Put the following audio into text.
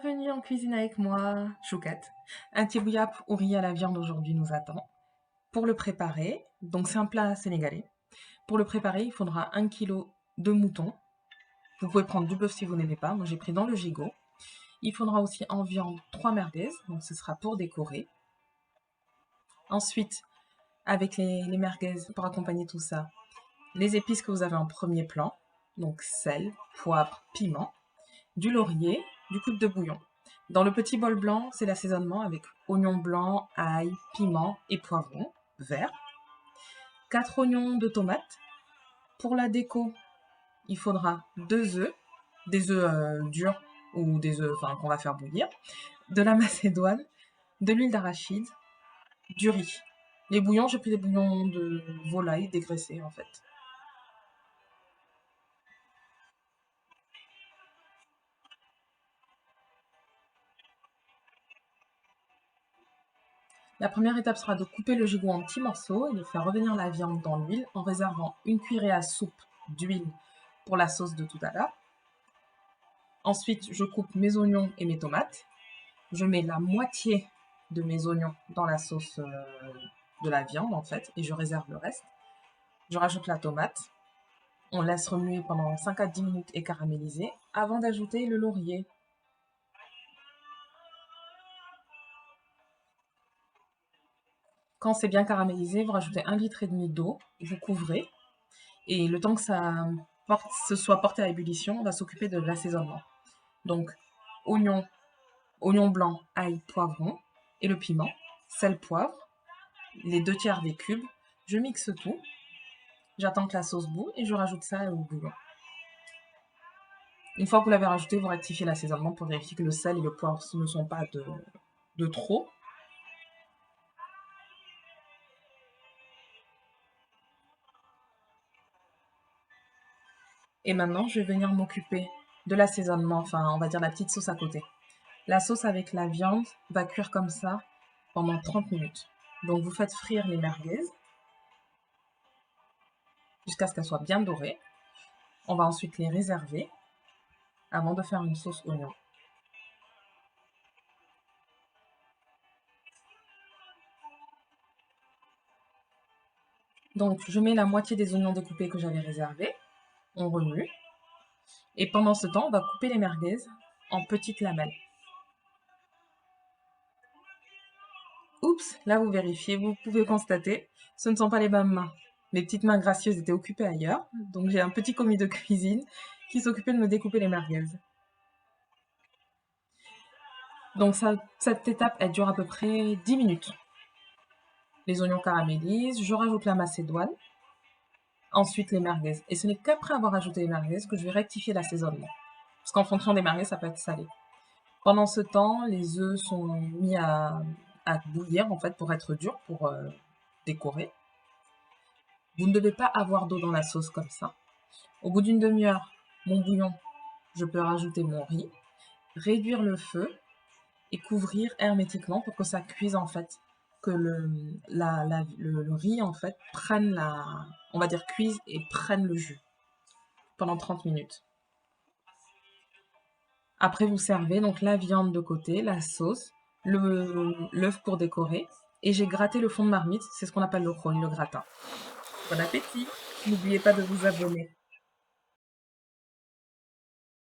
Bienvenue en cuisine avec moi, Chouquette. Un tibouillap au riz à la viande aujourd'hui nous attend. Pour le préparer, donc c'est un plat sénégalais. Pour le préparer, il faudra 1 kg de mouton. Vous pouvez prendre du bœuf si vous n'aimez pas. Moi j'ai pris dans le gigot. Il faudra aussi en viande 3 merguez, donc ce sera pour décorer. Ensuite, avec les merguez, pour accompagner tout ça, les épices que vous avez en premier plan, donc sel, poivre, piment, du laurier, du cube de bouillon. Dans le petit bol blanc, c'est l'assaisonnement avec oignon blanc, ail, piment et poivron vert. 4 oignons de tomates. Pour la déco, il faudra 2 œufs, des œufs durs ou des œufs qu'on va faire bouillir, de la macédoine, de l'huile d'arachide, du riz. Les bouillons, j'ai pris des bouillons de volaille dégraissés en fait. La première étape sera de couper le gigot en petits morceaux et de faire revenir la viande dans l'huile en réservant une cuillerée à soupe d'huile pour la sauce de tout à l'heure. Ensuite, je coupe mes oignons et mes tomates. Je mets la moitié de mes oignons dans la sauce de la viande en fait et je réserve le reste. Je rajoute la tomate. On laisse remuer pendant 5 à 10 minutes et caraméliser avant d'ajouter le laurier. Quand c'est bien caramélisé, vous rajoutez 1,5 litre d'eau, vous couvrez et le temps que ça se soit porté à ébullition, on va s'occuper de l'assaisonnement. Donc, oignon blanc, ail, poivron et le piment, sel, poivre, les 2/3 des cubes. Je mixe tout, j'attends que la sauce bout et je rajoute ça au bouillon. Une fois que vous l'avez rajouté, vous rectifiez l'assaisonnement pour vérifier que le sel et le poivre ne sont pas de trop. Et maintenant, je vais venir m'occuper de l'assaisonnement, enfin, on va dire la petite sauce à côté. La sauce avec la viande va cuire comme ça pendant 30 minutes. Donc, vous faites frire les merguez jusqu'à ce qu'elles soient bien dorées. On va ensuite les réserver avant de faire une sauce oignon. Donc, je mets la moitié des oignons découpés que j'avais réservés. On remue. Et pendant ce temps, on va couper les merguez en petites lamelles. Oups, là vous vérifiez, vous pouvez constater, ce ne sont pas les mêmes mains. Mes petites mains gracieuses étaient occupées ailleurs, donc j'ai un petit commis de cuisine qui s'occupait de me découper les merguez. Donc cette étape, elle dure à peu près 10 minutes. Les oignons caramélisent, je rajoute la macédoine, ensuite les merguez. Et ce n'est qu'après avoir ajouté les merguez que je vais rectifier l'assaisonnement. Parce qu'en fonction des merguez, ça peut être salé. Pendant ce temps, les œufs sont mis à bouillir en fait pour être durs, pour décorer. Vous ne devez pas avoir d'eau dans la sauce comme ça. Au bout d'une demi-heure, mon bouillon, je peux rajouter mon riz, réduire le feu et couvrir hermétiquement pour que ça cuise en fait, que le riz en fait prenne on va dire cuise et prenne le jus pendant 30 minutes. Après vous servez donc la viande de côté, la sauce, l'œuf pour décorer et j'ai gratté le fond de marmite, c'est ce qu'on appelle le rône, le gratin. Bon appétit! N'oubliez pas de vous abonner.